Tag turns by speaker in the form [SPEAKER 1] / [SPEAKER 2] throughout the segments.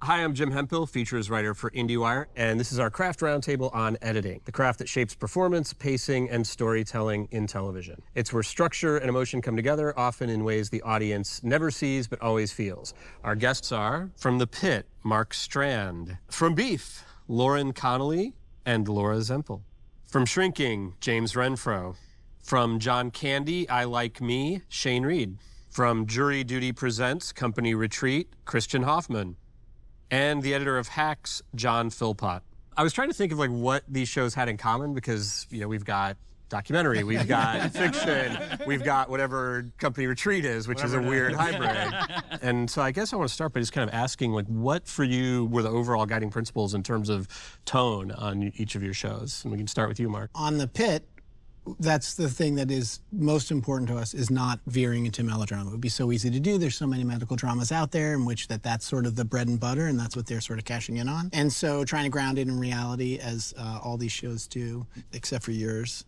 [SPEAKER 1] Hi, I'm Jim Hemphill, features writer for IndieWire, and this is our craft roundtable on editing, the craft that shapes performance, pacing, and storytelling in television. It's where structure and emotion come together, often in ways the audience never sees but always feels. Our guests are, from the Pitt, Mark Strand. From Beef, Lauren Connelly and Laura Zempel. From Shrinking, James Renfroe. From John Candy, I Like Me, Shane Reid. From Jury Duty Presents, Company Retreat, Christian Hoffman. And the editor of Hacks, John Philpot. I was trying to think of like what these shows had in common because, you know, we've got documentary, we've got fiction, we've got whatever Company Retreat is, which is a weird hybrid. And so I guess I want to start by just kind of asking, like, what for you were the overall guiding principles in terms of tone on each of your shows? And we can start with you, Mark.
[SPEAKER 2] On the Pitt, that's the thing that is most important to us, is not veering into melodrama. It would be so easy to do. There's so many medical dramas out there in which that's sort of the bread and butter, and that's what they're sort of cashing in on. And so trying to ground it in reality, as all these shows do, except for yours,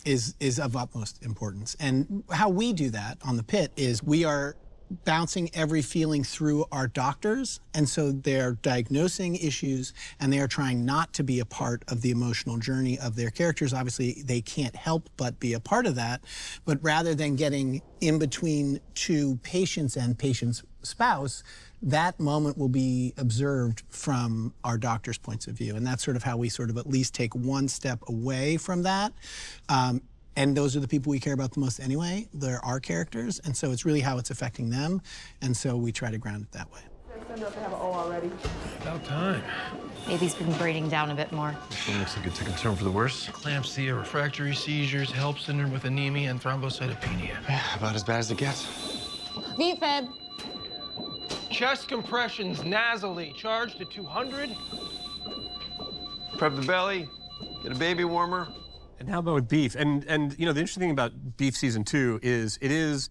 [SPEAKER 2] is of utmost importance. And how we do that on the Pitt is we are bouncing every feeling through our doctors, and so they're diagnosing issues and they are trying not to be a part of the emotional journey of their characters. Obviously, they can't help but be a part of that, but rather than getting in between two patients and patient's spouse, that moment will be observed from our doctor's points of view, and that's sort of how we sort of at least take one step away from that. And those are the people we care about the most anyway. They're our characters, and so it's really how it's affecting them, and so we try to ground it that way.
[SPEAKER 3] Send up to have an O already.
[SPEAKER 4] About time.
[SPEAKER 5] Maybe he's been breathing down a bit more.
[SPEAKER 4] This one looks like it took a turn for the worse. Eclampsia, refractory seizures, HELP syndrome with anemia, and thrombocytopenia.
[SPEAKER 6] Yeah, about as bad as it gets.
[SPEAKER 5] VFib.
[SPEAKER 7] Chest compressions nasally, charged to 200.
[SPEAKER 6] Prep the belly, get a baby warmer.
[SPEAKER 1] And how about with Beef? And you know, the interesting thing about Beef Season 2 is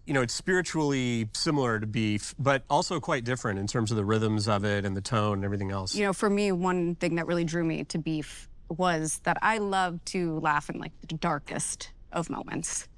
[SPEAKER 1] you know, it's spiritually similar to Beef, but also quite different in terms of the rhythms of it and the tone and everything else.
[SPEAKER 8] You know, for me, one thing that really drew me to Beef was that I love to laugh in like the darkest of moments.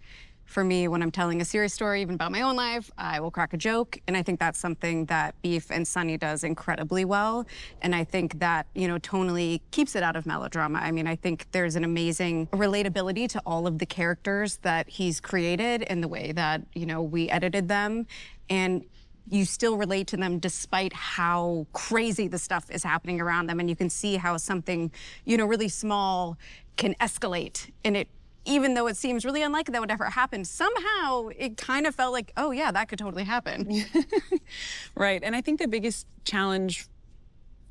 [SPEAKER 8] For me, when I'm telling a serious story, even about my own life, I will crack a joke. And I think that's something that Beef and Sunny does incredibly well. And I think that, you know, tonally keeps it out of melodrama. I mean, I think there's an amazing relatability to all of the characters that he's created and the way that, you know, we edited them. And you still relate to them despite how crazy the stuff is happening around them. And you can see how something, you know, really small can escalate. And it, even though it seems really unlikely that would ever happen, somehow it kind of felt like, oh yeah, that could totally happen.
[SPEAKER 9] Right, and I think the biggest challenge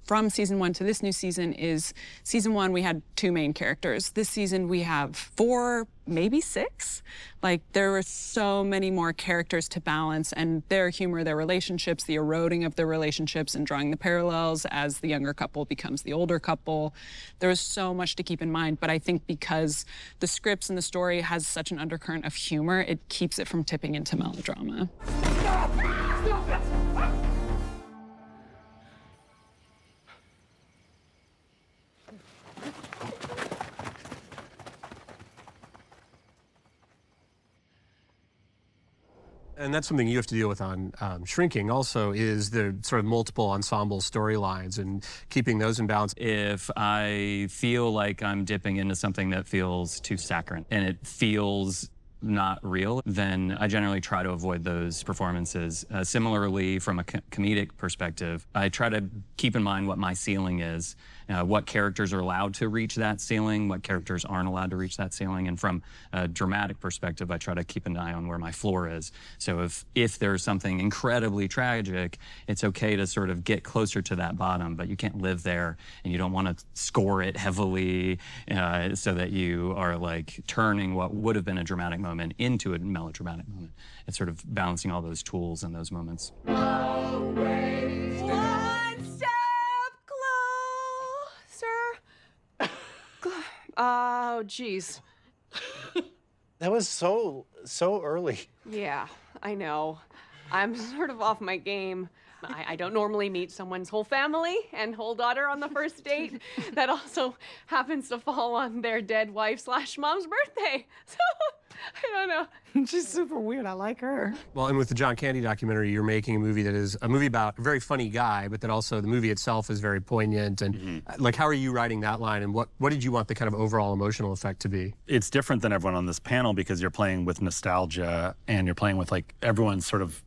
[SPEAKER 9] from season 1 to this new season is season 1 we had 2 main characters. This season we have 4, maybe 6. Like, there were so many more characters to balance, and their humor, their relationships, the eroding of their relationships, and drawing the parallels as the younger couple becomes the older couple. There was so much to keep in mind, but I think because the scripts and the story has such an undercurrent of humor, it keeps it from tipping into melodrama.
[SPEAKER 3] Stop! Stop it!
[SPEAKER 1] And that's something you have to deal with on Shrinking also, is the sort of multiple ensemble storylines and keeping those in balance.
[SPEAKER 10] If I feel like I'm dipping into something that feels too saccharine and it feels not real, then I generally try to avoid those performances. Similarly, from a comedic perspective, I try to keep in mind what my ceiling is, what characters are allowed to reach that ceiling, what characters aren't allowed to reach that ceiling. And from a dramatic perspective, I try to keep an eye on where my floor is. So if there's something incredibly tragic, it's okay to sort of get closer to that bottom, but you can't live there, and you don't want to score it heavily so that you are like turning what would have been a dramatic moment into a melodramatic moment. It's sort of balancing all those tools in those moments.
[SPEAKER 3] Always one step closer. Oh, geez.
[SPEAKER 11] That was so early.
[SPEAKER 3] Yeah, I know. I'm sort of off my game. I don't normally meet someone's whole family and whole daughter on the first date. That also happens to fall on their dead wife/mom's birthday. So, I don't know.
[SPEAKER 12] She's super weird. I like her.
[SPEAKER 1] Well, and with the John Candy documentary, you're making a movie that is a movie about a very funny guy, but that also the movie itself is very poignant. And like, how are you writing that line, and what did you want the kind of overall emotional effect to be?
[SPEAKER 13] It's different than everyone on this panel because you're playing with nostalgia and you're playing with like everyone's sort of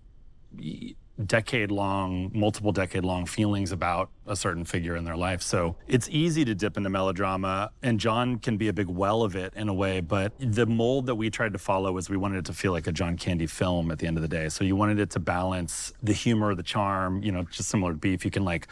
[SPEAKER 13] multiple decade-long feelings about a certain figure in their life. So it's easy to dip into melodrama, and John can be a big well of it in a way, but the mold that we tried to follow was we wanted it to feel like a John Candy film at the end of the day. So you wanted it to balance the humor, the charm, you know, just similar to Beef. You can like,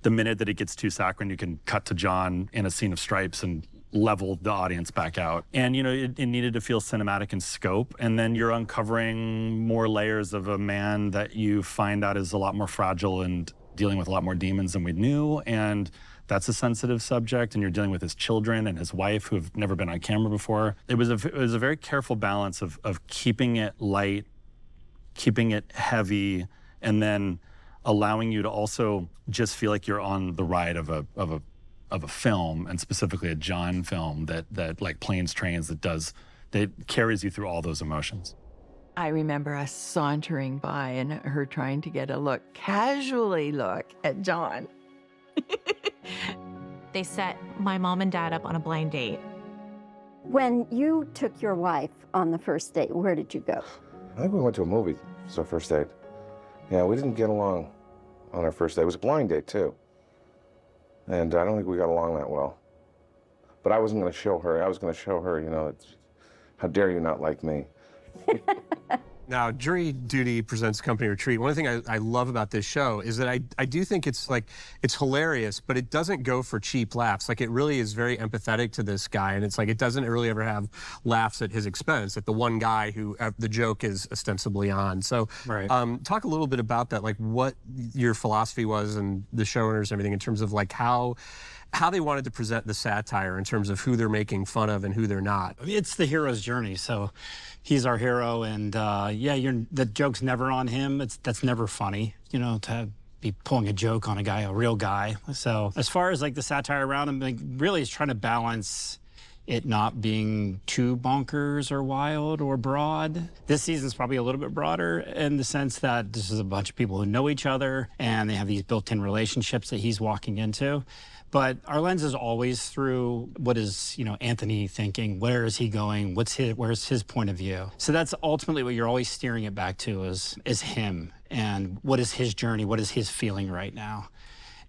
[SPEAKER 13] the minute that it gets too saccharine, you can cut to John in a scene of stripes and level the audience back out. And, you know, it needed to feel cinematic in scope. And then you're uncovering more layers of a man that you find out is a lot more fragile and dealing with a lot more demons than we knew. And that's a sensitive subject. And you're dealing with his children and his wife who have never been on camera before. It was a very careful balance of keeping it light, keeping it heavy, and then allowing you to also just feel like you're on the ride of a film, and specifically a John film that like Planes, Trains, that carries you through all those emotions.
[SPEAKER 12] I remember us sauntering by and her trying to get a casually look at John.
[SPEAKER 14] They set my mom and dad up on a blind date.
[SPEAKER 15] When you took your wife on the first date, where did you go?
[SPEAKER 16] I think we went to a movie. It was our first date. Yeah, we didn't get along on our first date. It was a blind date, too. And I don't think we got along that well. But I wasn't going to show her. I was going to show her, you know, how dare you not like me.
[SPEAKER 1] Now, Jury Duty presents Company Retreat. One of the things I love about this show is that I do think it's hilarious, but it doesn't go for cheap laughs. Like, it really is very empathetic to this guy, and it's like it doesn't really ever have laughs at his expense, at the one guy who the joke is ostensibly on. So
[SPEAKER 13] right.
[SPEAKER 1] Talk a little bit about that, like what your philosophy was and the showrunners and everything in terms of like how they wanted to present the satire in terms of who they're making fun of and who they're not.
[SPEAKER 11] It's the hero's journey, so he's our hero, and the joke's never on him. That's never funny, you know, to be pulling a joke on a real guy. So as far as like the satire around him, like, really is trying to balance it not being too bonkers or wild or broad. This season's probably a little bit broader in the sense that this is a bunch of people who know each other and they have these built-in relationships that he's walking into. But our lens is always through what is, you know, Anthony thinking, where is he going, where's his point of view? So that's ultimately what you're always steering it back to is him, and what is his journey, what is his feeling right now,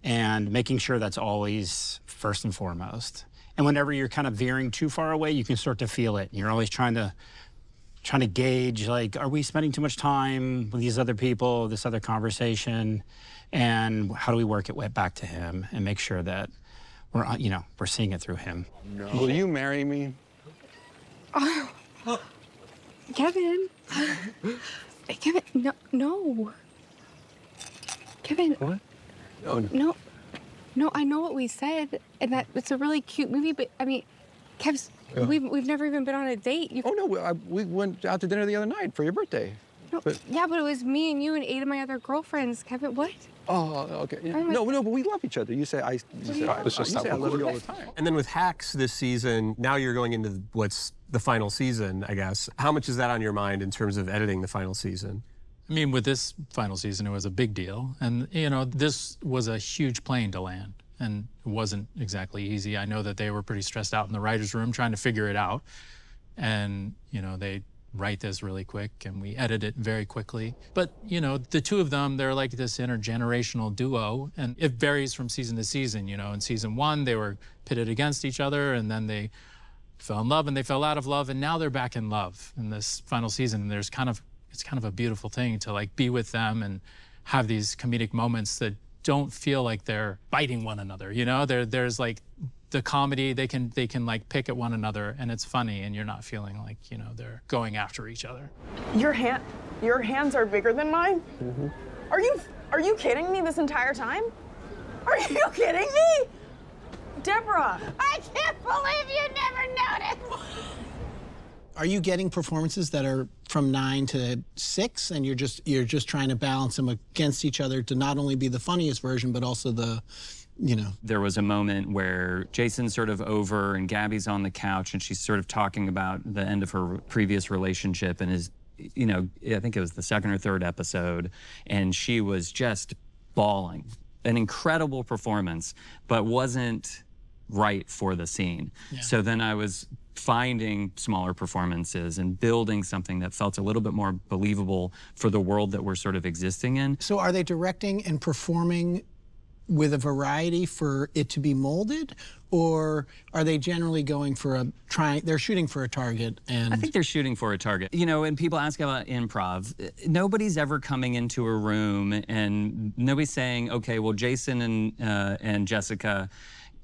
[SPEAKER 11] and making sure that's always first and foremost. And whenever you're kind of veering too far away, you can start to feel it. You're always trying to gauge, like, are we spending too much time with these other people, this other conversation? And how do we work it back to him and make sure that we're seeing it through him?
[SPEAKER 6] No. Will you marry me?
[SPEAKER 8] Oh, Kevin. Kevin, no. Kevin.
[SPEAKER 6] What?
[SPEAKER 8] No, I know what we said, and that it's a really cute movie, but I mean, Kev's, we've never even been on a date.
[SPEAKER 6] Oh, no, we went out to dinner the other night for your birthday.
[SPEAKER 8] No, yeah, but it was me and you and 8 of my other girlfriends. Kevin, what?
[SPEAKER 6] Oh, okay. No, but we love each other. You say I love you all the time.
[SPEAKER 1] And then with Hacks this season, now you're going into what's the final season, I guess. How much is that on your mind in terms of editing the final season?
[SPEAKER 17] I mean, with this final season, it was a big deal. And, you know, this was a huge plane to land. And it wasn't exactly easy. I know that they were pretty stressed out in the writer's room trying to figure it out. And, you know, they write this really quick and we edit it very quickly. But, you know, the two of them, they're like this intergenerational duo, and it varies from season to season. You know, in season 1, they were pitted against each other, and then they fell in love and they fell out of love, and now they're back in love in this final season. And it's kind of a beautiful thing to like be with them and have these comedic moments that don't feel like they're biting one another. You know, there's like the comedy, they can like pick at one another and it's funny, and you're not feeling like, you know, they're going after each other.
[SPEAKER 3] Your hands are bigger than mine?
[SPEAKER 6] Mm-hmm.
[SPEAKER 3] Are you kidding me this entire time? Are you kidding me? Deborah!
[SPEAKER 14] I can't believe you never noticed!
[SPEAKER 2] Are you getting performances that are from 9 to 6, and you're just trying to balance them against each other to not only be the funniest version, but also the, you know. There
[SPEAKER 10] was a moment where Jason's sort of over and Gabby's on the couch and she's sort of talking about the end of her previous relationship and is, you know, I think it was the 2nd or 3rd episode, and she was just bawling. An incredible performance, but wasn't right for the scene. Yeah. So then I was finding smaller performances and building something that felt a little bit more believable for the world that we're sort of existing in.
[SPEAKER 2] So are they directing and performing with a variety for it to be molded, or are they generally going for they're shooting for a target? And
[SPEAKER 10] I think they're shooting for a target. You know, when people ask about improv, nobody's ever coming into a room and nobody's saying, okay, well, Jason and Jessica,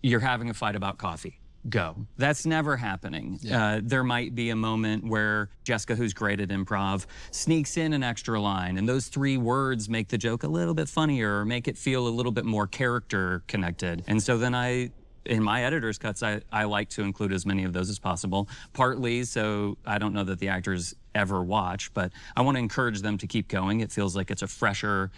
[SPEAKER 10] you're having a fight about coffee. Go. That's never happening. Yeah. There might be a moment where Jessica, who's great at improv, sneaks in an extra line, and those 3 words make the joke a little bit funnier or make it feel a little bit more character connected. And so then in my editor's cuts, I like to include as many of those as possible, partly so I don't know that the actors ever watch, but I want to encourage them to keep going. It feels like it's a fresher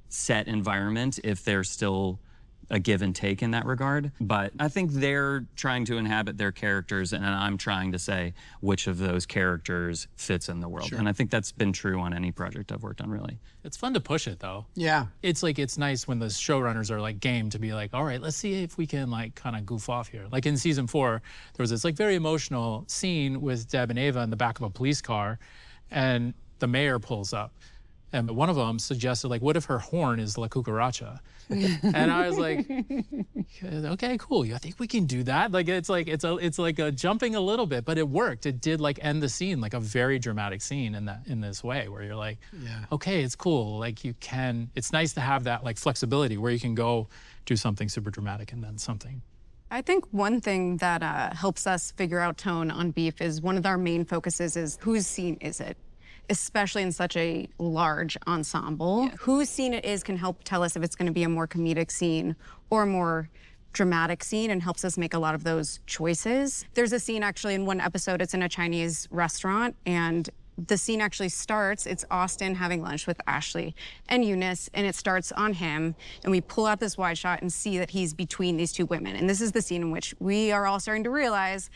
[SPEAKER 10] set environment if they're still a give and take in that regard. But I think they're trying to inhabit their characters, and I'm trying to say which of those characters fits in the world. Sure. And I think that's been true on any project I've worked on, really.
[SPEAKER 17] It's fun to push it, though.
[SPEAKER 2] Yeah.
[SPEAKER 17] It's like, it's nice when the showrunners are like game to be like, all right, let's see if we can like kind of goof off here. Like in season 4, there was this like very emotional scene with Deb and Ava in the back of a police car, and the mayor pulls up. And one of them suggested, like, what if her horn is La Cucaracha? And I was like, okay, cool. I think we can do that. Like, it's like a jumping a little bit, but it worked. It did like end the scene, like a very dramatic scene in this way, where you're like, okay, it's cool. Like it's nice to have that like flexibility where you can go do something super dramatic and then something.
[SPEAKER 8] I think one thing that helps us figure out tone on Beef is one of our main focuses is whose scene is it? Especially in such a large ensemble. Yeah. Whose scene it is can help tell us if it's going to be a more comedic scene or a more dramatic scene, and helps us make a lot of those choices. There's a scene actually in one episode, it's in a Chinese restaurant, and the scene actually starts, it's Austin having lunch with Ashley and Eunice, and it starts on him, and we pull out this wide shot and see that he's between these 2 women. And this is the scene in which we are all starting to realize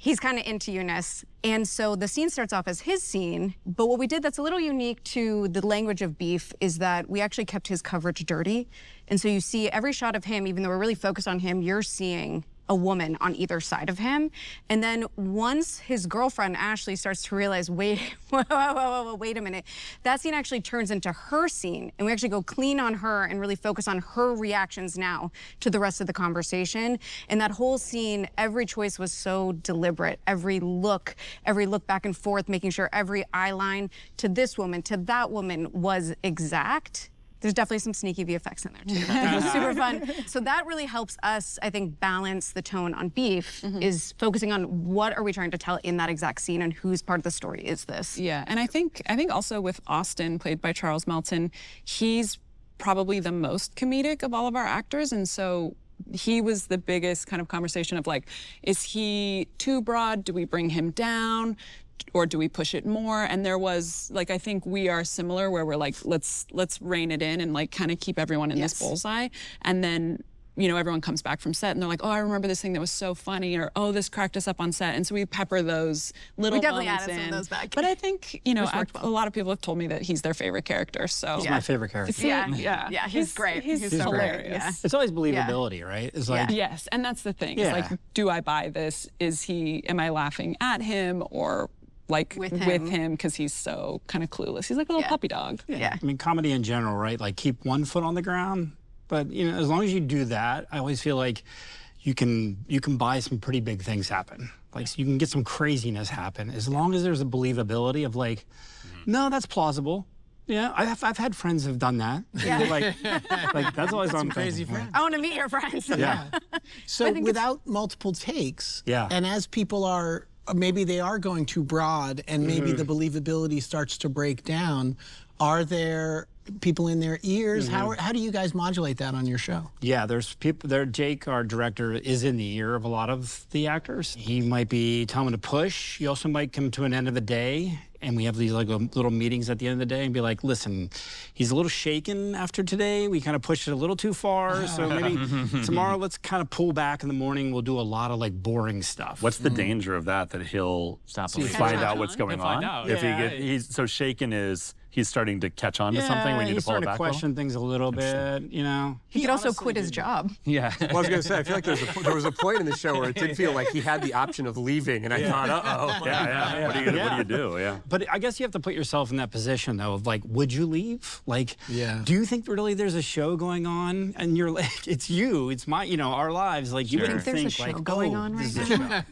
[SPEAKER 8] he's kind of into Eunice. And so the scene starts off as his scene, but what we did that's a little unique to the language of Beef is that we actually kept his coverage dirty. And so you see every shot of him, even though we're really focused on him, you're seeing a woman on either side of him. And then once his girlfriend, Ashley, starts to realize, wait a minute, that scene actually turns into her scene. And we actually go clean on her and really focus on her reactions now to the rest of the conversation. And that whole scene, every choice was so deliberate. Every look back and forth, making sure every eye line to this woman, to that woman was exact. There's definitely some sneaky VFX in there too. It was super fun. So that really helps us, I think, balance the tone on Beef, is focusing on what are we trying to tell in that exact scene and whose part of the story is this.
[SPEAKER 9] Yeah, and I think also with Austin, played by Charles Melton, he's probably the most comedic of all of our actors, and so he was the biggest kind of conversation of like, is he too broad? Do we bring him down? Or do we push it more? And there was, like, I think we are similar where we're like, let's rein it in and like kind of keep everyone in this bullseye. And then, you know, everyone comes back from set and they're like, oh, I remember this thing that was so funny, or oh, this cracked us up on set. And so we pepper those little moments in. We definitely added some of those back. But I think, you know, a lot of people have told me that he's their favorite character. So
[SPEAKER 11] he's my favorite character.
[SPEAKER 8] Yeah, he's great. He's so
[SPEAKER 9] hilarious.
[SPEAKER 8] Great. Yeah.
[SPEAKER 11] It's always believability, right? It's like
[SPEAKER 9] yes, and that's the thing. It's like, do I buy this? Am I laughing at him or like with him because he's so kind of clueless? He's like a little puppy dog.
[SPEAKER 11] Yeah. I mean, comedy in general, right? Like keep one foot on the ground. But you know, as long as you do that, I always feel like you can buy some pretty big things happen. Like so you can get some craziness happen as long as there's a believability of like, no, that's plausible. Yeah, I've had friends who've done that.
[SPEAKER 8] Yeah.
[SPEAKER 11] like that's always on
[SPEAKER 2] crazy friends.
[SPEAKER 8] I want to meet your friends.
[SPEAKER 2] Yeah. So without multiple takes, and as people are, maybe they are going too broad and maybe the believability starts to break down, are there people in their ears?
[SPEAKER 11] Mm-hmm.
[SPEAKER 2] How do you guys modulate that on your show?
[SPEAKER 11] Yeah, there's people there. Jake, our director, is in the ear of a lot of the actors. He might be telling them to push. He also might come to an end of the day, and we have these like little meetings at the end of the day and be like, listen, he's a little shaken after today. We kind of pushed it a little too far. So maybe tomorrow let's kind of pull back in the morning. We'll do a lot of like boring stuff.
[SPEAKER 13] What's the danger of that? That he'll find out what's going on? If he's so shaken is he's starting to catch on to something. We need to pull it back.
[SPEAKER 11] He's starting to question things a little bit, you know.
[SPEAKER 8] He could also quit his job.
[SPEAKER 10] Yeah.
[SPEAKER 1] Well, I was going to say, I feel like there was a point in the show where it did feel like he had the option of leaving, and I thought, uh-oh.
[SPEAKER 13] Yeah. What do you do? Yeah.
[SPEAKER 11] But I guess you have to put yourself in that position, though, of like, would you leave? Like, do you think really there's a show going on? And you're like, it's you, it's my, our lives. Like, you wouldn't think,
[SPEAKER 8] there's a show
[SPEAKER 11] like,
[SPEAKER 8] going on right now.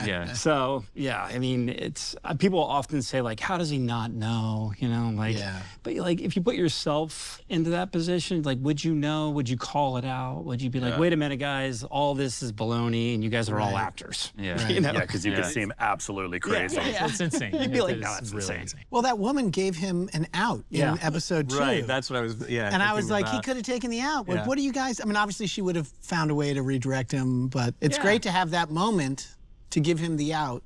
[SPEAKER 10] Yeah.
[SPEAKER 11] So, yeah, I mean, it's, people often say, like, how does he not know? But like, if you put yourself into that position, like, would you know? Would you call it out? Would you be like, wait a minute, guys, all this is baloney, and you guys are all actors?
[SPEAKER 13] Yeah. Because you could seem absolutely crazy.
[SPEAKER 17] It's insane.
[SPEAKER 11] You'd be like, no, that's
[SPEAKER 17] really
[SPEAKER 11] insane.
[SPEAKER 2] Well, that woman gave him an out in episode 2.
[SPEAKER 1] Right, that's what I was,
[SPEAKER 2] And I was like, he could have taken the out. Like, what do you guys, I mean, obviously she would have found a way to redirect him, but it's great to have that moment to give him the out.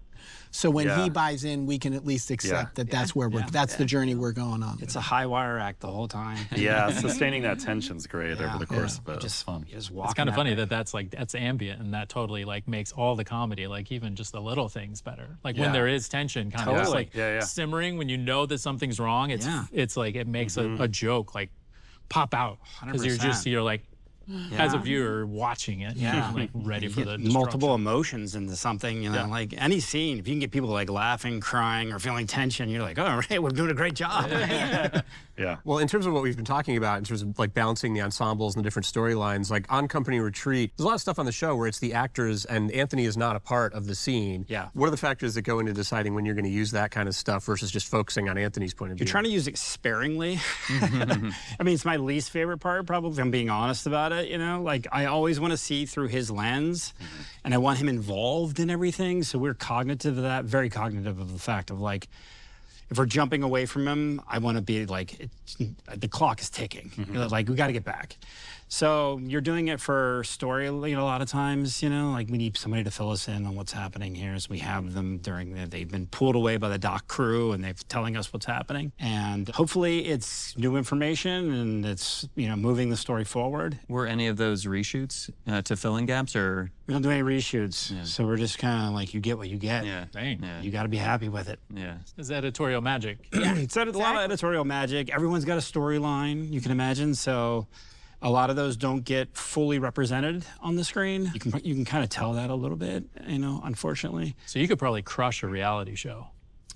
[SPEAKER 2] So when he buys in, we can at least accept that that's where that's the journey we're going on.
[SPEAKER 11] It's a high wire act the whole time.
[SPEAKER 13] Yeah, sustaining that tension's great over the course of it.
[SPEAKER 11] Just fun. It's
[SPEAKER 17] kind of funny that's ambient, and that totally like makes all the comedy, like even just the little things better. Like when there is tension, kind of just like simmering, when you know that something's wrong, it's like it makes a joke like pop out because you're like. As a viewer watching it, like ready for the
[SPEAKER 11] multiple emotions into something, like any scene. If you can get people like laughing, crying, or feeling tension, you're like, all right, we're doing a great job.
[SPEAKER 13] Yeah.
[SPEAKER 1] Well, in terms of what we've been talking about, in terms of like balancing the ensembles and the different storylines, like on Company Retreat, there's a lot of stuff on the show where it's the actors and Anthony is not a part of the scene.
[SPEAKER 11] Yeah.
[SPEAKER 1] What are the factors that go into deciding when you're going to use that kind of stuff versus just focusing on Anthony's point of view?
[SPEAKER 11] You're trying to use it sparingly. I mean, it's my least favorite part, probably, if I'm being honest about it, Like, I always want to see through his lens, and I want him involved in everything, so we're cognitive of that, very cognitive of the fact of, like, if we're jumping away from him, I want to be like, the clock is ticking. Like, we got to get back. So you're doing it for story, a lot of times, like we need somebody to fill us in on what's happening here. So we have them they've been pulled away by the dock crew and they're telling us what's happening. And hopefully it's new information and it's, moving the story forward.
[SPEAKER 10] Were any of those reshoots to fill in gaps or?
[SPEAKER 11] We don't do any reshoots. So we're just kind of like, you get what you get.
[SPEAKER 10] Yeah.
[SPEAKER 17] Dang.
[SPEAKER 10] Yeah.
[SPEAKER 11] You got to be happy with it.
[SPEAKER 10] Yeah.
[SPEAKER 17] It's editorial magic.
[SPEAKER 11] It's a lot of editorial magic. Everyone's got a storyline, you can imagine. So a lot of those don't get fully represented on the screen. You can kind of tell that a little bit, unfortunately.
[SPEAKER 17] So you could probably crush a reality show.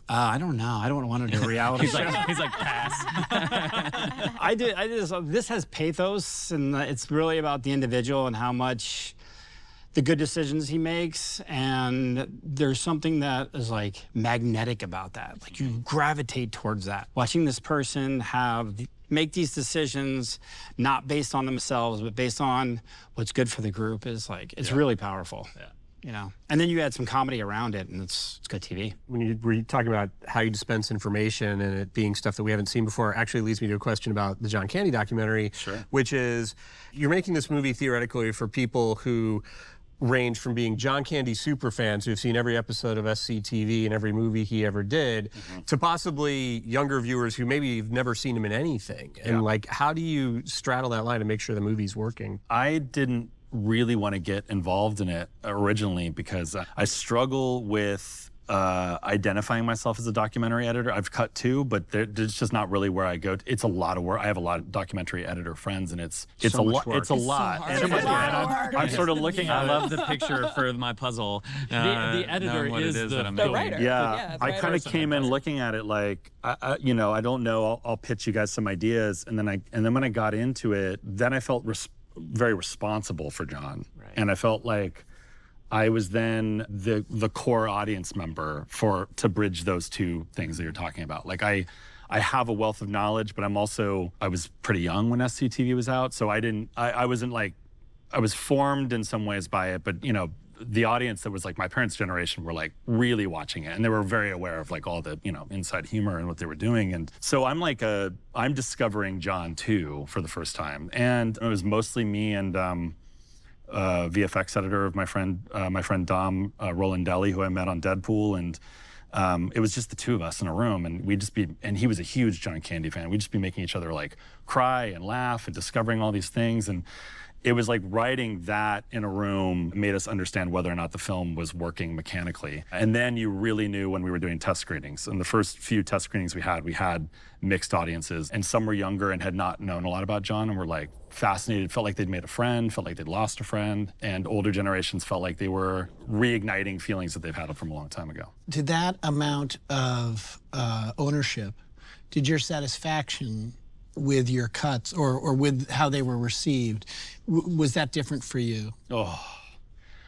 [SPEAKER 11] I don't know. I don't want to do a reality show.
[SPEAKER 17] He's like, pass.
[SPEAKER 11] I did this has pathos, and it's really about the individual and how much the good decisions he makes, and there's something that is like magnetic about that. Like you gravitate towards that. Watching this person make these decisions not based on themselves, but based on what's good for the group is like, it's really powerful. Yeah. And then you add some comedy around it, and it's good TV.
[SPEAKER 1] When you were talking about how you dispense information and it being stuff that we haven't seen before, actually leads me to a question about the John Candy documentary, which is, you're making this movie theoretically for people who range from being John Candy superfans who've seen every episode of SCTV and every movie he ever did, to possibly younger viewers who maybe have never seen him in anything. And like, how do you straddle that line to make sure the movie's working?
[SPEAKER 13] I didn't really want to get involved in it originally because I struggle with identifying myself as a documentary editor. I've cut 2, but it's just not really where I go. It's a lot of work. I have a lot of documentary editor friends, and it's a lot. It's a lot. I'm sort of looking at
[SPEAKER 10] I love the picture for my puzzle.
[SPEAKER 17] The editor is the writer.
[SPEAKER 13] Yeah, I kind of came in looking at it like, I don't know. I'll pitch you guys some ideas, and then when I got into it, then I felt very responsible for John, and I felt like I was then the core audience member to bridge those two things that you're talking about. Like I have a wealth of knowledge, but I was pretty young when SCTV was out, so I wasn't like, I was formed in some ways by it, but the audience that was like my parents' generation were like really watching it, and they were very aware of like all the, you know, inside humor and what they were doing. And so I'm discovering John too for the first time. And it was mostly me and VFX editor of my friend Dom Rolandelli, who I met on Deadpool, and it was just the two of us in a room, and and he was a huge John Candy fan. We'd just be making each other like cry and laugh and discovering all these things. And it was like writing that in a room made us understand whether or not the film was working mechanically. And then you really knew when we were doing test screenings. In the first few test screenings we had mixed audiences, and some were younger and had not known a lot about John and were like fascinated, felt like they'd made a friend, felt like they'd lost a friend. And older generations felt like they were reigniting feelings that they've had from a long time ago.
[SPEAKER 2] Did that amount of ownership, did your satisfaction with your cuts or with how they were received, was that different for you?
[SPEAKER 13] Oh,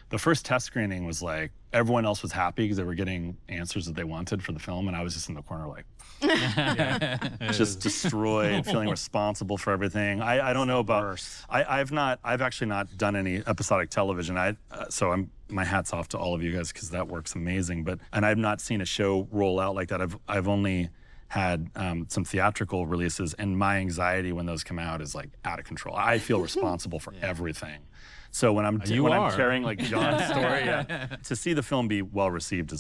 [SPEAKER 13] the first test screening was like, everyone else was happy because they were getting answers that they wanted for the film, and I was just in the corner like, just destroyed, feeling responsible for everything. I don't know about, I've actually not done any episodic television. So my hat's off to all of you guys because that works amazing. And I've not seen a show roll out like that. I've only had some theatrical releases, and my anxiety when those come out is like out of control. I feel responsible for everything. So when I'm carrying like John's story, to see the film be well received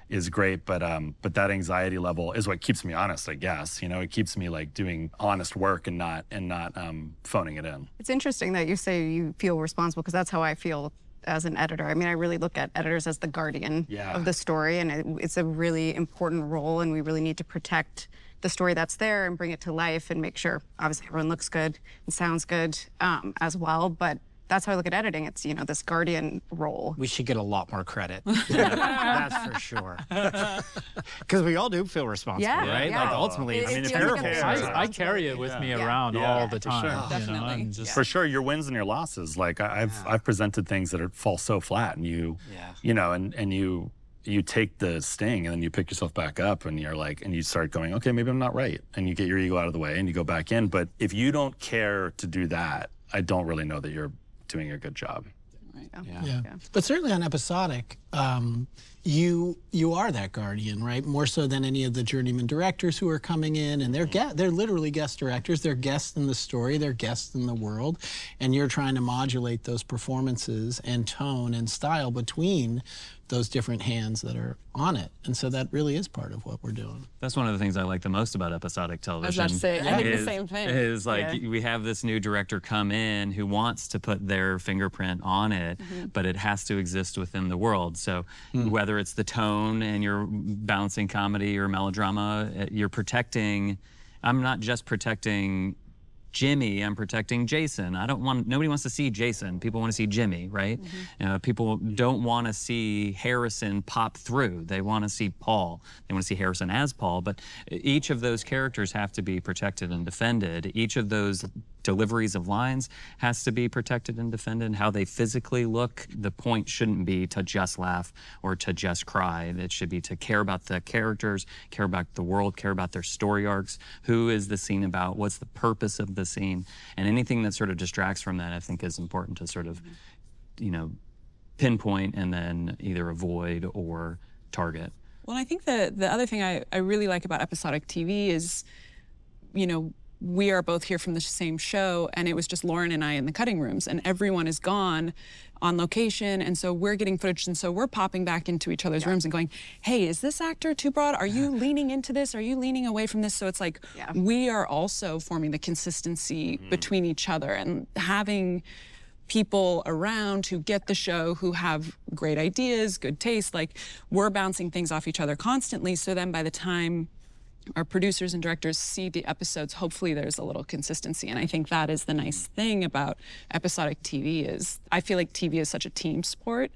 [SPEAKER 13] is great, but that anxiety level is what keeps me honest, I guess. You know, it keeps me like doing honest work and not phoning it in.
[SPEAKER 8] It's interesting that you say you feel responsible, because that's how I feel as an editor. I mean, I really look at editors as the guardian of the story, and it's a really important role, and we really need to protect the story that's there and bring it to life and make sure, obviously, everyone looks good and sounds good as well. But that's how I look at editing. It's, you know, this guardian role.
[SPEAKER 11] We should get a lot more credit. That's for sure. Because we all do feel responsible, right?
[SPEAKER 8] Yeah.
[SPEAKER 11] Like ultimately,
[SPEAKER 17] I mean, I carry it with me around all the time.
[SPEAKER 13] For sure.
[SPEAKER 17] You know, and just
[SPEAKER 13] for sure, your wins and your losses. Like I've presented things that fall so flat, and you know, and you take the sting, and then you pick yourself back up, and you're like, and you start going, okay, maybe I'm not right, and you get your ego out of the way, and you go back in. But if you don't care to do that, I don't really know that you're doing a good job.
[SPEAKER 2] Yeah. But certainly on episodic, you are that guardian, right? More so than any of the journeyman directors who are coming in, and they're literally guest directors. They're guests in the story. They're guests in the world, and you're trying to modulate those performances and tone and style between those different hands that are on it. And so that really is part of what we're doing.
[SPEAKER 10] That's one of the things I like the most about episodic television.
[SPEAKER 9] I was about to say, I think the same thing.
[SPEAKER 10] Is like we have this new director come in who wants to put their fingerprint on it, but it has to exist within the world. So whether it's the tone and you're balancing comedy or melodrama, you're protecting, I'm not just protecting Jimmy, I'm protecting Jason. Nobody wants to see Jason. People want to see Jimmy, right? People don't want to see Harrison pop through. They want to see Paul. They want to see Harrison as Paul, but each of those characters have to be protected and defended. Each of those deliveries of lines has to be protected and defended. How they physically look, the point shouldn't be to just laugh or to just cry. It should be to care about the characters, care about the world, care about their story arcs. Who is the scene about? What's the purpose of the scene? And anything that sort of distracts from that, I think, is important to sort of, you know, pinpoint and then either avoid or target.
[SPEAKER 9] Well, I think the other thing I really like about episodic TV is, you know, we are both here from the same show, and it was just Lauren and I in the cutting rooms, and everyone is gone on location, and so we're getting footage, and so we're popping back into each other's rooms and going, hey, is this actor too broad? Are you leaning into this? Are you leaning away from this? So it's like we are also forming the consistency between each other, and having people around who get the show, who have great ideas, good taste, like we're bouncing things off each other constantly, so then by the time our producers and directors see the episodes, hopefully there's a little consistency. And I think that is the nice thing about episodic TV is I feel like TV is such a team sport,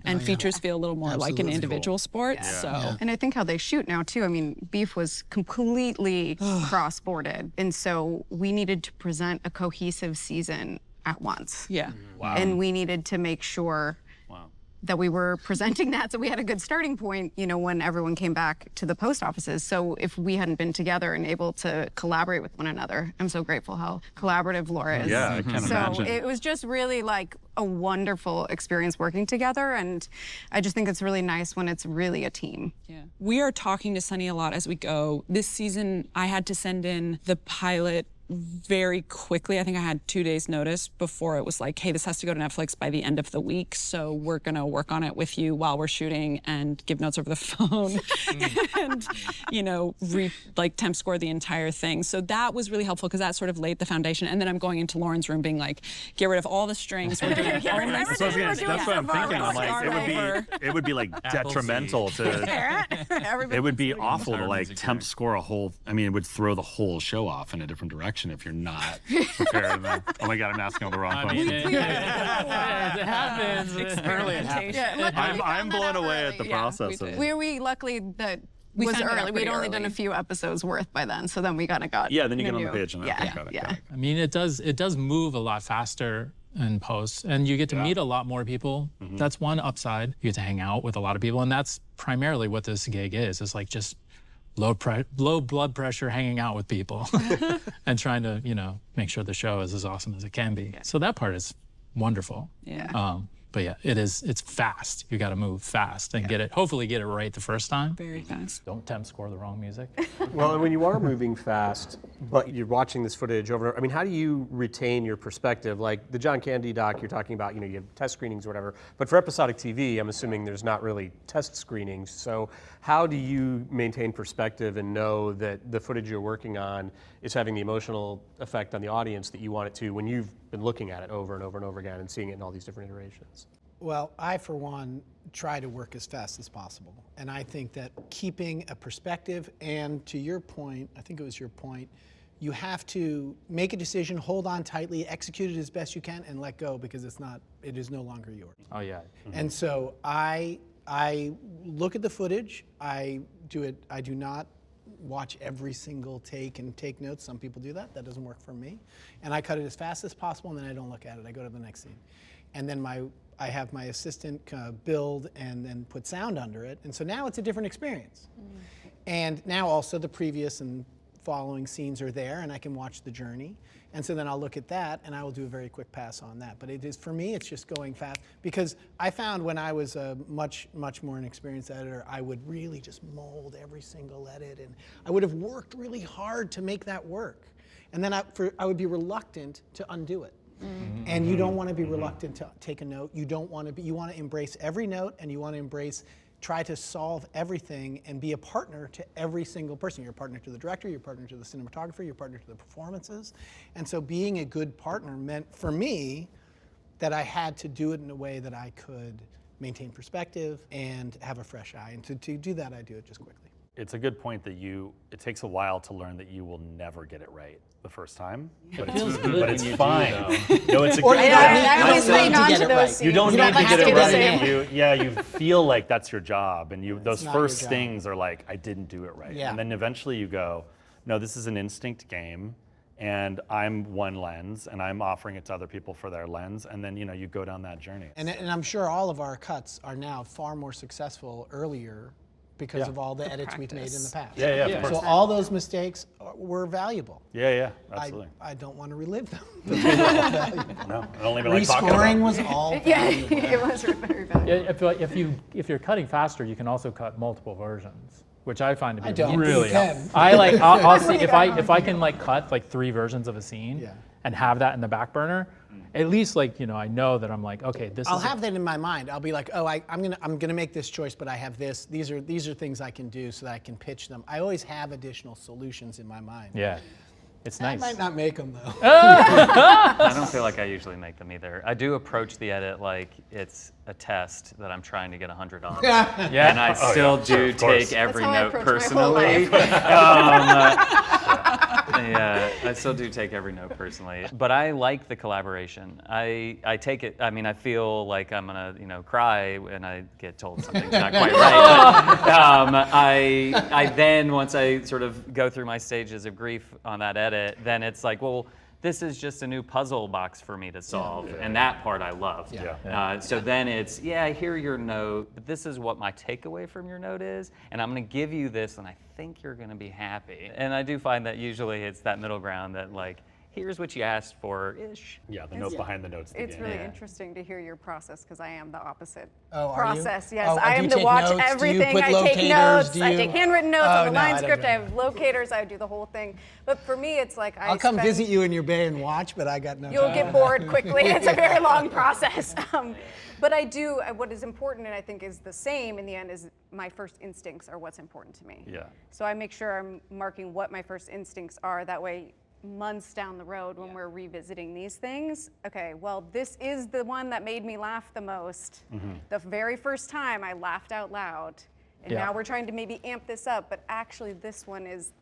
[SPEAKER 9] and features feel a little more like an individual sport.
[SPEAKER 8] And I think how they shoot now too, I mean, Beef was completely cross-boarded, and so we needed to present a cohesive season at once. And we needed to make sure that we were presenting that, so we had a good starting point, you know, when everyone came back to the post offices. So if we hadn't been together and able to collaborate with one another, I'm so grateful how collaborative Laura is.
[SPEAKER 13] Yeah, I can't imagine.
[SPEAKER 8] So it was just really like, a wonderful experience working together, and I just think it's really nice when it's really a team.
[SPEAKER 9] Yeah. We are talking to Sunny a lot as we go. This season, I had to send in the pilot very quickly. I think I had 2 days notice before it was like, hey, this has to go to Netflix by the end of the week, so we're gonna work on it with you while we're shooting and give notes over the phone and, you know, temp score the entire thing. So that was really helpful because that sort of laid the foundation. And then I'm going into Lauren's room being like, get rid of all the strings. We're doing
[SPEAKER 13] That's what I'm thinking. I'm like, it would be like detrimental to. It would be awful to like temp score a whole. I mean, it would throw the whole show off in a different direction if you're not prepared. Oh my God, I'm asking all the wrong questions.
[SPEAKER 17] It happens.
[SPEAKER 8] Apparently it happens.
[SPEAKER 13] I'm blown away at the process of it.
[SPEAKER 8] We luckily that was early. We'd only done a few episodes worth by then, so then we kind of got.
[SPEAKER 13] Yeah, then you get on the page and
[SPEAKER 8] yeah.
[SPEAKER 13] got it.
[SPEAKER 17] I mean, it does move a lot faster in post, and you get to meet a lot more people. That's one upside. You get to hang out with a lot of people, and that's primarily what this gig is. It's like just low blood pressure, hanging out with people, and trying to make sure the show is as awesome as it can be. So that part is wonderful.
[SPEAKER 8] Yeah.
[SPEAKER 17] But yeah, it's fast. You got to move fast and hopefully get it right the first time.
[SPEAKER 9] Very fast.
[SPEAKER 17] Don't temp score the wrong music.
[SPEAKER 1] Well, and when you are moving fast, but you're watching this footage over and over, I mean, how do you retain your perspective? Like the John Candy doc you're talking about, you have test screenings or whatever, but for episodic TV, I'm assuming there's not really test screenings. So how do you maintain perspective and know that the footage you're working on is having the emotional effect on the audience that you want it to when you've been looking at it over and over and over again and seeing it in all these different iterations?
[SPEAKER 2] Well, I, for one, try to work as fast as possible. And I think that keeping a perspective, and to your point, I think it was your point, you have to make a decision, hold on tightly, execute it as best you can, and let go because it is no longer yours.
[SPEAKER 17] Oh yeah.
[SPEAKER 2] And so I look at the footage. I do not watch every single take and take notes. Some people do that. That doesn't work for me. And I cut it as fast as possible, and then I don't look at it. I go to the next scene. And then I have my assistant build and then put sound under it. And so now it's a different experience. And now also the previous and following scenes are there, and I can watch the journey. And so then I'll look at that, and I will do a very quick pass on that. But it is, for me, it's just going fast. Because I found when I was a much more an experienced editor, I would really just mold every single edit, and I would have worked really hard to make that work. And then I would be reluctant to undo it. And you don't want to be reluctant to take a note. You want to embrace every note, and you want to try to solve everything and be a partner to every single person. You're a partner to the director, you're a partner to the cinematographer, you're a partner to the performances. And so being a good partner meant for me that I had to do it in a way that I could maintain perspective and have a fresh eye. And to do that, I do it just quickly.
[SPEAKER 13] It's a good point that it takes a while to learn that you will never get it right the first time, but it's fine. No, it's a good You don't need to get it right. You feel like that's your job, and those first stings are like, I didn't do it right.
[SPEAKER 2] Yeah.
[SPEAKER 13] And then eventually you go, no, this is an instinct game, and I'm one lens, and I'm offering it to other people for their lens, and then you go down that journey.
[SPEAKER 2] And I'm sure all of our cuts are now far more successful earlier because of all the edits we've made in the past.
[SPEAKER 13] Yeah.
[SPEAKER 2] So all those mistakes were valuable.
[SPEAKER 13] Yeah, absolutely.
[SPEAKER 2] I don't want to relive them.
[SPEAKER 13] No, I don't even like talking about
[SPEAKER 2] Rescoring was all valuable.
[SPEAKER 8] It was very valuable.
[SPEAKER 17] If you're cutting faster, you can also cut multiple versions, which I find to be
[SPEAKER 2] really helpful.
[SPEAKER 17] I'll see if I can cut 3 versions of a scene and have that in the back burner. At least I know that I'm like, okay,
[SPEAKER 2] I'll have that in my mind. I'll be like, oh, I'm gonna make this choice, but I have this. These are things I can do so that I can pitch them. I always have additional solutions in my mind.
[SPEAKER 17] Yeah, it's nice.
[SPEAKER 2] I might not make them though.
[SPEAKER 10] I don't feel like I usually make them either. I do approach the edit like it's a test that I'm trying to get 100 on.
[SPEAKER 17] Yeah.
[SPEAKER 10] And I still do take every note personally. I still do take every note personally. But I like the collaboration. I take it, I feel like I'm gonna, cry when I get told something's not quite right. But, I then, once I sort of go through my stages of grief on that edit, then it's like, well, this is just a new puzzle box for me to solve, and that part I love. So then it's, I hear your note, but this is what my takeaway from your note is, and I'm gonna give you this, and I think you're gonna be happy. And I do find that usually it's that middle ground that here's what you asked for-ish.
[SPEAKER 13] Yeah, the note behind the notes.
[SPEAKER 8] It's really interesting to hear your process because I am the opposite
[SPEAKER 2] are you?
[SPEAKER 8] process. Yes,
[SPEAKER 2] Oh,
[SPEAKER 8] I
[SPEAKER 2] do
[SPEAKER 8] am
[SPEAKER 2] you
[SPEAKER 8] to
[SPEAKER 2] take
[SPEAKER 8] watch
[SPEAKER 2] notes? Do you
[SPEAKER 8] everything.
[SPEAKER 2] put
[SPEAKER 8] I take
[SPEAKER 2] locators?
[SPEAKER 8] notes.
[SPEAKER 2] Do
[SPEAKER 8] I
[SPEAKER 2] you-
[SPEAKER 8] take handwritten notes.
[SPEAKER 2] Oh,
[SPEAKER 8] I have a
[SPEAKER 2] no,
[SPEAKER 8] line
[SPEAKER 2] I don't
[SPEAKER 8] script.
[SPEAKER 2] do
[SPEAKER 8] I have locators. I do the whole thing. But for me, it's like
[SPEAKER 2] I'll come
[SPEAKER 8] spend-
[SPEAKER 2] visit you in your bay and watch, but I got no
[SPEAKER 8] You'll
[SPEAKER 2] time.
[SPEAKER 8] get bored quickly. It's a very long process. But I do, what is important and I think is the same in the end is my first instincts are what's important to me.
[SPEAKER 13] Yeah.
[SPEAKER 8] So I make sure I'm marking what my first instincts are. That way, months down the road when we're revisiting these things, okay, well, this is the one that made me laugh the most. The very first time I laughed out loud. And now we're trying to maybe amp this up, but actually this one is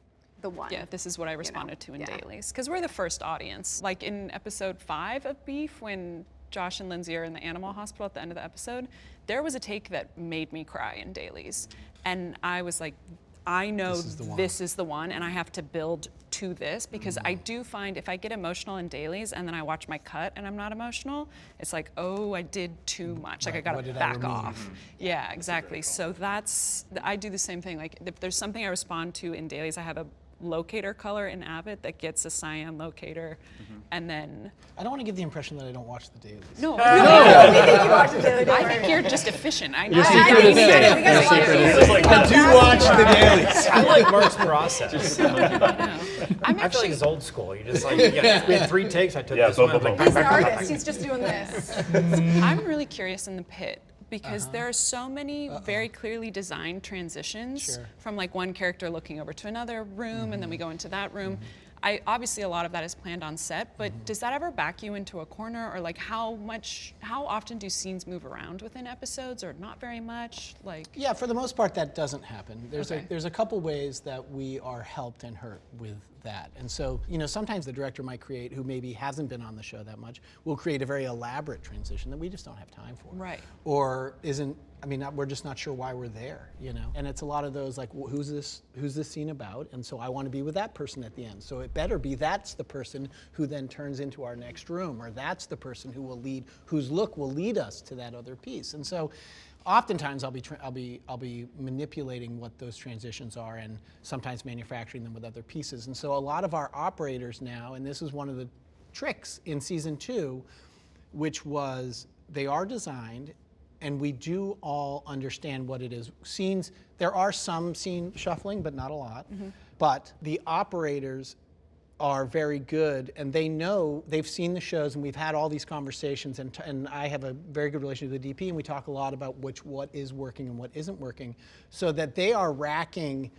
[SPEAKER 8] the one.
[SPEAKER 9] Yeah, this is what I responded to in dailies. Because we're the first audience. Like in episode 5 of Beef, when Josh and Lindsay are in the animal hospital at the end of the episode, there was a take that made me cry in dailies. And I was like, I know this is the one, and I have to build to this because I do find if I get emotional in dailies and then I watch my cut and I'm not emotional, it's like, oh, I did too much. Like I gotta back off. Yeah, exactly. So I do the same thing. Like if there's something I respond to in dailies, I have a locator color in Avid that gets a cyan locator, and then
[SPEAKER 2] I don't want to give the impression that I don't watch the dailies.
[SPEAKER 9] no,
[SPEAKER 8] we think you watch the daily.
[SPEAKER 9] I think you're just efficient. I
[SPEAKER 2] Your secret is I do watch the dailies.
[SPEAKER 18] I like Mark's process.
[SPEAKER 9] I
[SPEAKER 18] feel like it's old school. You just like, we had 3 takes. I took this one.
[SPEAKER 8] He's an artist. He's just doing this.
[SPEAKER 9] I'm really curious in the pit because there are so many very clearly designed transitions from like one character looking over to another room and then we go into that room. Obviously a lot of that is planned on set, but does that ever back you into a corner or like how often do scenes move around within episodes or not very much? Like
[SPEAKER 2] Yeah, for the most part that doesn't happen. There's a couple ways that we are helped and hurt with that. And so, sometimes the director might create, who maybe hasn't been on the show that much, will create a very elaborate transition that we just don't have time for.
[SPEAKER 9] Right.
[SPEAKER 2] Or we're just not sure why we're there, And it's a lot of those like, who's this scene about? And so I want to be with that person at the end. So it better be that's the person who then turns into our next room, or that's the person who will lead, whose look will lead us to that other piece. And so oftentimes I'll be manipulating what those transitions are and sometimes manufacturing them with other pieces. And so a lot of our operators now, and this is one of the tricks in season 2, which was they are designed and we do all understand what it is. Scenes, there are some scene shuffling, but not a lot. But the operators are very good and they know, they've seen the shows and we've had all these conversations and I have a very good relationship with the DP and we talk a lot about what is working and what isn't working so that they are racking,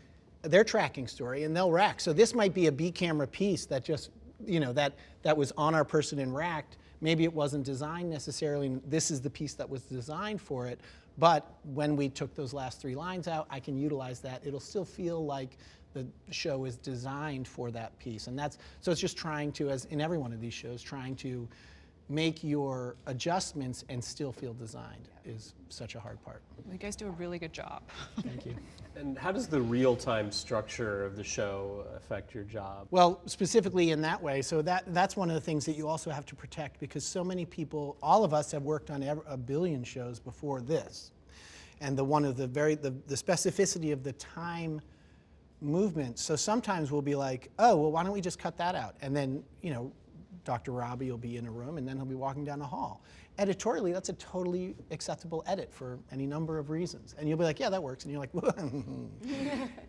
[SPEAKER 2] their tracking story and they'll rack. So this might be a B camera piece that just, that was on our person and racked. Maybe it wasn't designed necessarily, this is the piece that was designed for it, but when we took those last 3 lines out, I can utilize that. It'll still feel like the show is designed for that piece. And so it's just trying to, as in every one of these shows, trying to make your adjustments and still feel designed is such a hard part.
[SPEAKER 9] you guys do a really good job.
[SPEAKER 2] Thank you.
[SPEAKER 1] And how does the real-time structure of the show affect your job?
[SPEAKER 2] Well, specifically in that way, so that's one of the things that you also have to protect because so many people, all of us have worked on a billion shows before this. And the specificity of the time movement. So sometimes we'll be like, oh, well, why don't we just cut that out? And then, Dr. Robbie will be in a room and then he'll be walking down the hall. Editorially, that's a totally acceptable edit for any number of reasons. And you'll be like, yeah, that works. And you're like,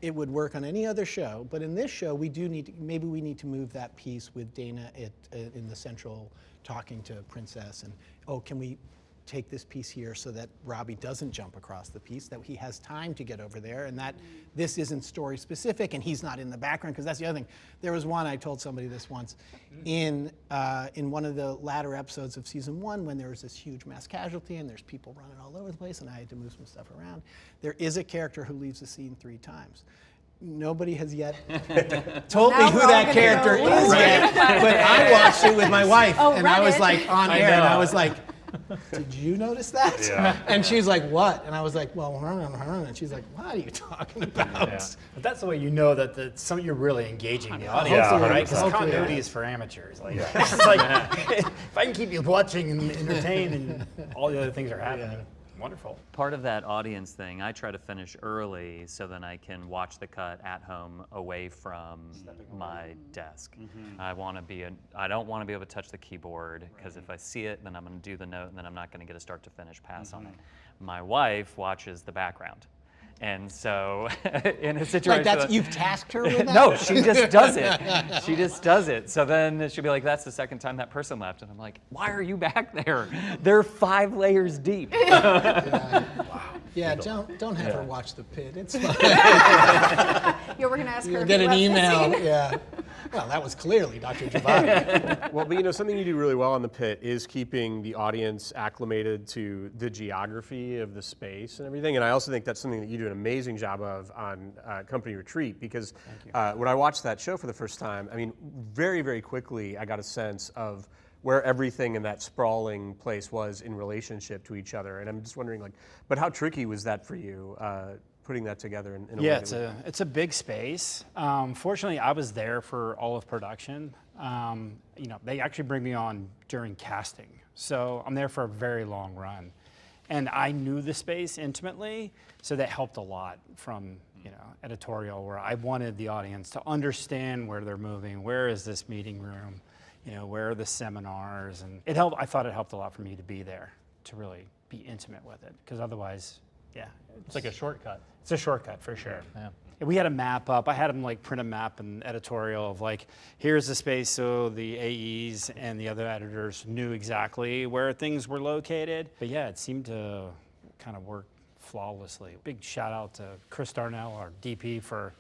[SPEAKER 2] it would work on any other show. But in this show, we do maybe we need to move that piece with Dana in the central talking to Princess. And, can we take this piece here so that Robbie doesn't jump across the piece, that he has time to get over there, and that this isn't story specific and he's not in the background, because that's the other thing. There was one, I told somebody this once, in one of the latter episodes of season 1 when there was this huge mass casualty and there's people running all over the place and I had to move some stuff around. There is a character who leaves the scene 3 times. Nobody has yet told me who that character is yet, but I watched it with my wife and I was like on air and I was like, did you notice that?
[SPEAKER 18] Yeah.
[SPEAKER 2] And she's like, what? And I was like, well, and she's like, what are you talking about?
[SPEAKER 18] Yeah. But that's the way you know that you're really engaging the audience,
[SPEAKER 2] Yeah,
[SPEAKER 18] right? Because
[SPEAKER 2] 100%.
[SPEAKER 18] continuity is for amateurs. Like, it's like if I can keep you watching and entertained and all the other things are happening. Wonderful.
[SPEAKER 10] Part of that audience thing, I try to finish early so then I can watch the cut at home away from my desk. I don't want to be able to touch the keyboard because if I see it, then I'm going to do the note and then I'm not going to get a start to finish pass on it. My wife watches the background. And so in a situation
[SPEAKER 2] like you've tasked her with that?
[SPEAKER 10] No, she just does it. She just does it. So then she'll be like, that's the second time that person left. And I'm like, why are you back there? They're 5 layers deep.
[SPEAKER 2] Wow. Yeah, don't have her watch the Pitt. It's fine.
[SPEAKER 8] Yeah, we're going to ask her.
[SPEAKER 2] You'll get an email. Yeah. Well, that was clearly Dr. Giovanni.
[SPEAKER 1] Well, but something you do really well on the Pitt is keeping the audience acclimated to the geography of the space and everything. And I also think that's something that you do an amazing job of on Company Retreat, because when I watched that show for the first time, I mean, very, very quickly I got a sense of where everything in that sprawling place was in relationship to each other. And I'm just wondering, but how tricky was that for you, putting that together in a way?
[SPEAKER 11] Yeah, it's a big space. Fortunately, I was there for all of production. They actually bring me on during casting. So I'm there for a very long run. And I knew the space intimately, so that helped a lot from editorial, where I wanted the audience to understand where they're moving, where is this meeting room, where are the seminars, and it helped. I thought it helped a lot for me to be there, to really be intimate with it, because otherwise,
[SPEAKER 17] it's like a shortcut.
[SPEAKER 11] It's a shortcut for sure.
[SPEAKER 17] Yeah.
[SPEAKER 11] We had a map up. I had them print a map and editorial of here's the space, so the AEs and the other editors knew exactly where things were located. But yeah, it seemed to kind of work flawlessly. Big shout out to Chris Darnell, our DP, for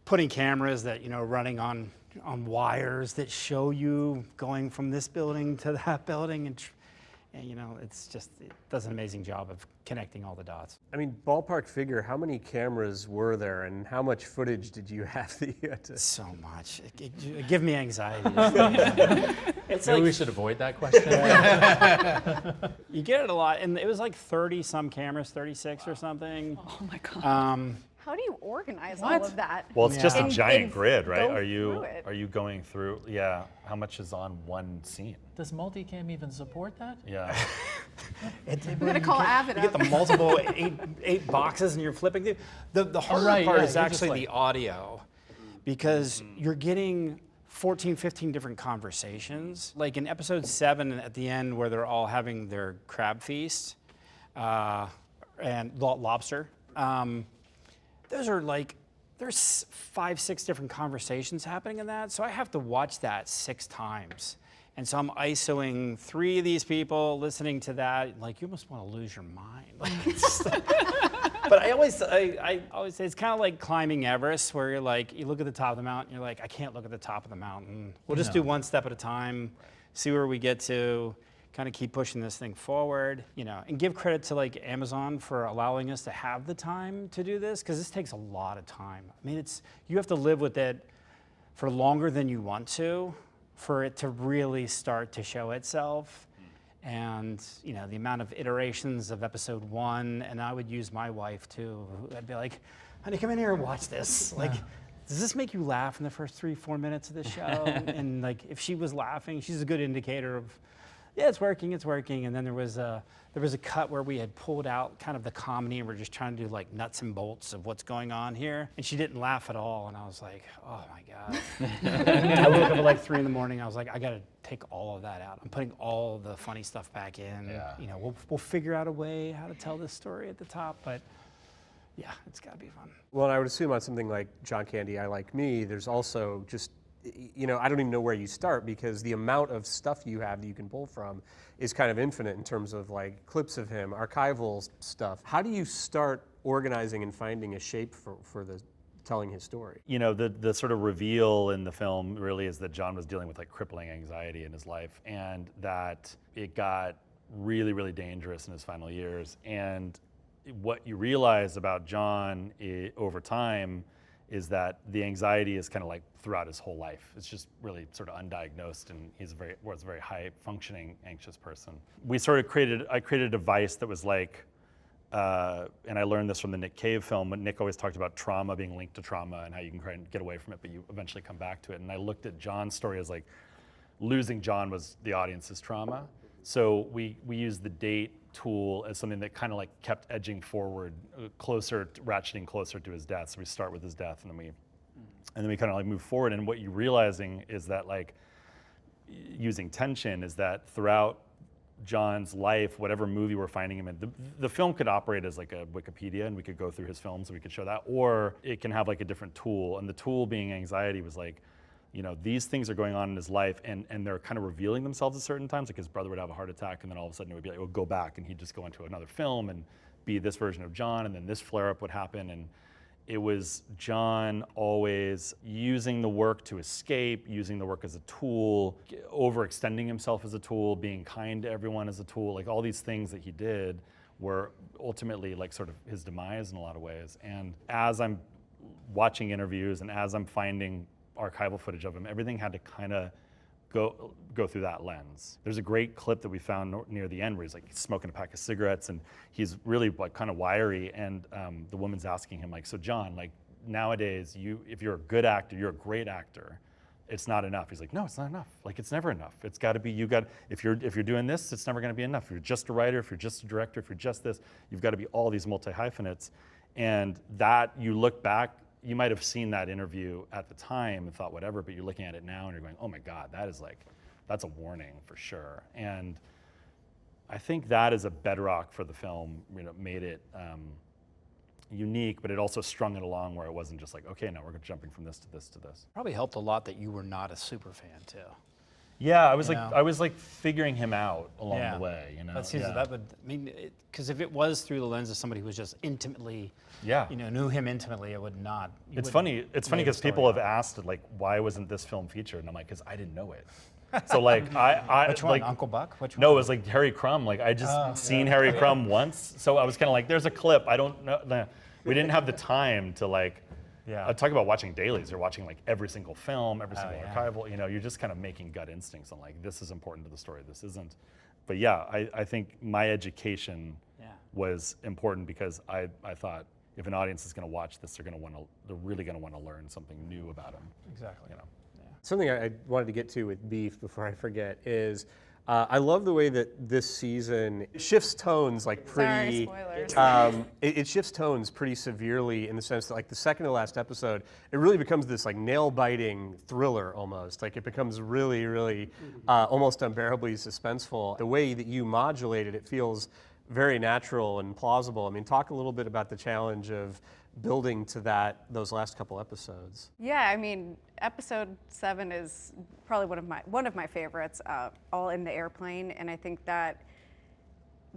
[SPEAKER 11] putting cameras that running on wires that show you going from this building to that building, and it does an amazing job of connecting all the dots.
[SPEAKER 1] I mean, ballpark figure, how many cameras were there and how much footage did you have that you had to?
[SPEAKER 11] So much. It give me anxiety.
[SPEAKER 17] Maybe we should avoid that question.
[SPEAKER 11] You get it a lot, and it was 30 some cameras, 36 or something.
[SPEAKER 8] Oh my God. How do you organize all of that?
[SPEAKER 13] Well, it's just a
[SPEAKER 8] And
[SPEAKER 13] giant grid, right?
[SPEAKER 8] go
[SPEAKER 13] Are you
[SPEAKER 8] through it.
[SPEAKER 13] are you going through? Yeah. How much is on one scene?
[SPEAKER 17] Does multicam even support that?
[SPEAKER 13] Yeah.
[SPEAKER 8] We're gonna call Avid
[SPEAKER 11] You get the multiple eight boxes, and you're flipping through. The harder part is actually the audio, because you're getting 14, 15 different conversations. Like in episode 7 at the end, where they're all having their crab feast and lobster. Those are there's 5, 6 different conversations happening in that. So I have to watch that 6 times. And so I'm ISOing 3 of these people listening to that. You almost want to lose your mind. But I always say it's kind of like climbing Everest, where you're you look at the top of the mountain, you're I can't look at the top of the mountain. We'll just do one step at a time, see where we get to, kind of keep pushing this thing forward, and give credit to Amazon for allowing us to have the time to do this, because this takes a lot of time. I mean, you have to live with it for longer than you want to, for it to really start to show itself. And the amount of iterations of episode 1, and I would use my wife too. I'd be like, honey, come in here and watch this. Does this make you laugh in the first 3-4 minutes of the show? And if she was laughing, she's a good indicator of, yeah, it's working. And then there was a cut where we had pulled out kind of the comedy, and we're just trying to do nuts and bolts of what's going on here. And she didn't laugh at all, and I was like, oh my God. I woke up at 3 in the morning. I was like, I got to take all of that out. I'm putting all the funny stuff back in. Yeah. We'll figure out a way how to tell this story at the top, but yeah, it's got to be fun.
[SPEAKER 1] Well, and I would assume on something like John Candy, I Like Me, there's also just, I don't even know where you start, because the amount of stuff you have that you can pull from is kind of infinite in terms of clips of him, archival stuff. How do you start organizing and finding a shape for the telling his story?
[SPEAKER 13] The sort of reveal in the film really is that John was dealing with crippling anxiety in his life, and that it got really, really dangerous in his final years. And what you realize about John over time is that the anxiety is kind of throughout his whole life. It's just really sort of undiagnosed, and was a very high functioning anxious person. I created a device that was and I learned this from the Nick Cave film, but Nick always talked about trauma being linked to trauma and how you can try and get away from it, but you eventually come back to it. And I looked at John's story as losing John was the audience's trauma. So we used the date tool as something that kind of like kept edging forward, ratcheting closer to his death. So we start with his death, and then we kind of like move forward. And what you're realizing is that like using tension is that throughout John's life, whatever movie we're finding him in, the film could operate as like a Wikipedia, and we could go through his films and we could show that, or it can have like a different tool. And the tool being anxiety was like, you know, these things are going on in his life, and they're kind of revealing themselves at certain times. Like his brother would have a heart attack, and then all of a sudden it would be like, oh, go back, and he'd just go into another film and be this version of John, and then this flare-up would happen. And it was John always using the work to escape, using the work as a tool, overextending himself as a tool, being kind to everyone as a tool. Like all these things that he did were ultimately like sort of his demise in a lot of ways. And as I'm watching interviews and as I'm finding archival footage of him, everything had to kind of go through that lens. There's a great clip that we found near the end where he's like smoking a pack of cigarettes, and he's really like kind of wiry, and the woman's asking him like, so John, like nowadays if you're a good actor, you're a great actor, it's not enough. He's like, no, it's not enough. Like it's never enough. It's got to be, if you're doing this, it's never going to be enough. If you're just a writer, if you're just a director, if you're just this, you've got to be all these multi-hyphenates. And that, you look back, you might have seen that interview at the time and thought whatever, but you're looking at it now and you're going, oh my God, that's a warning for sure. And I think that is a bedrock for the film, you know, made it unique, but it also strung it along where it wasn't just like, okay, now we're jumping from this to this to this.
[SPEAKER 18] Probably helped a lot that you were not a super fan too.
[SPEAKER 13] Yeah, I was like figuring him out along the way, you know.
[SPEAKER 18] That seems that would because if it was through the lens of somebody who was just intimately, knew him intimately, it would not.
[SPEAKER 13] It's funny because people have asked like, why wasn't this film featured? And I'm like, because I didn't know it. So like I
[SPEAKER 18] which one?
[SPEAKER 13] Like,
[SPEAKER 18] Uncle Buck? Which one?
[SPEAKER 13] No, it was like Harry Crumb. Like I just seen Harry Crumb once, so I was kind of like, there's a clip. I don't know. We didn't have the time to like. Yeah. Talk about watching dailies. You're watching like every single film, every single archival. You know, you're just kind of making gut instincts on like, this is important to the story, this isn't. But yeah, I think my education was important because I thought if an audience is going to watch this, they're really going to want to learn something new about him.
[SPEAKER 18] Exactly.
[SPEAKER 13] You know.
[SPEAKER 1] Something I wanted to get to with Beef before I forget is I love the way that this season shifts tones like pretty.
[SPEAKER 8] Sorry, spoilers.
[SPEAKER 1] It shifts tones pretty severely in the sense that like the second to last episode, it really becomes this like nail-biting thriller almost. Like it becomes really, really almost unbearably suspenseful. The way that you modulate it, it feels very natural and plausible. I mean, talk a little bit about the challenge of building to those last couple episodes.
[SPEAKER 8] Yeah, I mean, episode 7 is probably one of my favorites, all in the airplane, and I think that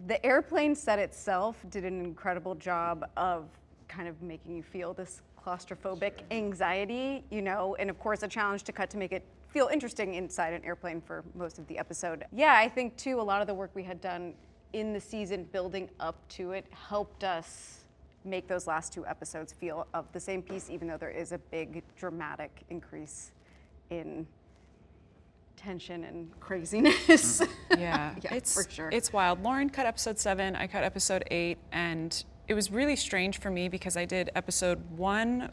[SPEAKER 8] the airplane set itself did an incredible job of kind of making you feel this claustrophobic anxiety, you know, and of course a challenge to cut to make it feel interesting inside an airplane for most of the episode. Yeah, I think too a lot of the work we had done in the season building up to it helped us make those last 2 episodes feel of the same piece, even though there is a big dramatic increase in tension and craziness.
[SPEAKER 9] Yeah,
[SPEAKER 8] it's for sure.
[SPEAKER 9] It's wild. Lauren cut episode 7, I cut episode 8, and it was really strange for me because I did episode 1,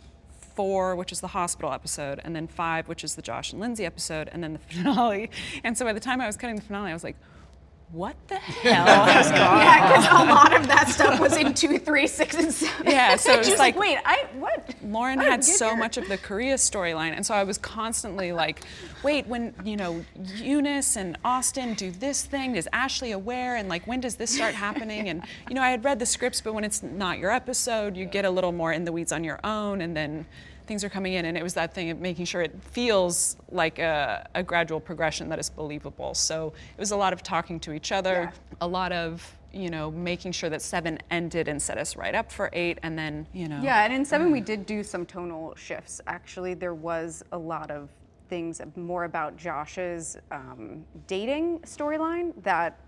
[SPEAKER 9] 4, which is the hospital episode, and then 5, which is the Josh and Lindsay episode, and then the finale. And so by the time I was cutting the finale, I was like, what the hell has gone on?
[SPEAKER 8] Yeah, because a lot of that stuff was in 2, 3, 6, and 7.
[SPEAKER 9] Yeah, so it was
[SPEAKER 8] like, wait, what?
[SPEAKER 9] Lauren had so much of the Korea storyline, and so I was constantly like, wait, when, you know, Eunice and Austin do this thing, is Ashley aware? And like, when does this start happening? And, you know, I had read the scripts, but when it's not your episode, you get a little more in the weeds on your own, and then things are coming in, and it was that thing of making sure it feels like a gradual progression that is believable. So it was a lot of talking to each other, a lot of, you know, making sure that 7 ended and set us right up for 8, and then, you know.
[SPEAKER 8] Yeah, and in 7 we did do some tonal shifts. Actually, there was a lot of things more about Josh's dating storyline that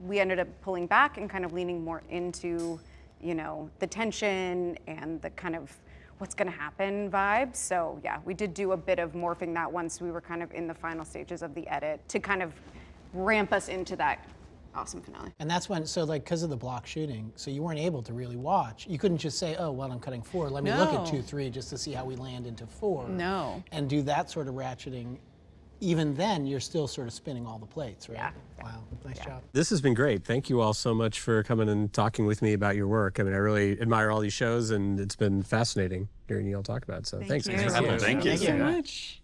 [SPEAKER 8] we ended up pulling back and kind of leaning more into, you know, the tension and the kind of what's going to happen vibes. So yeah, we did do a bit of morphing that once we were kind of in the final stages of the edit to kind of ramp us into that awesome finale.
[SPEAKER 2] And that's when, so like, because of the block shooting, so you weren't able to really watch. You couldn't just say, oh, well, I'm cutting 4. Let me look at 2, 3 just to see how we land into 4.
[SPEAKER 9] No.
[SPEAKER 2] And do that sort of ratcheting even then, you're still sort of spinning all the plates, right? Yeah. Wow, nice job.
[SPEAKER 1] This has been great. Thank you all so much for coming and talking with me about your work. I mean, I really admire all these shows, and it's been fascinating hearing you all talk about it. So thanks.
[SPEAKER 13] Thank you.
[SPEAKER 9] Thank you so much.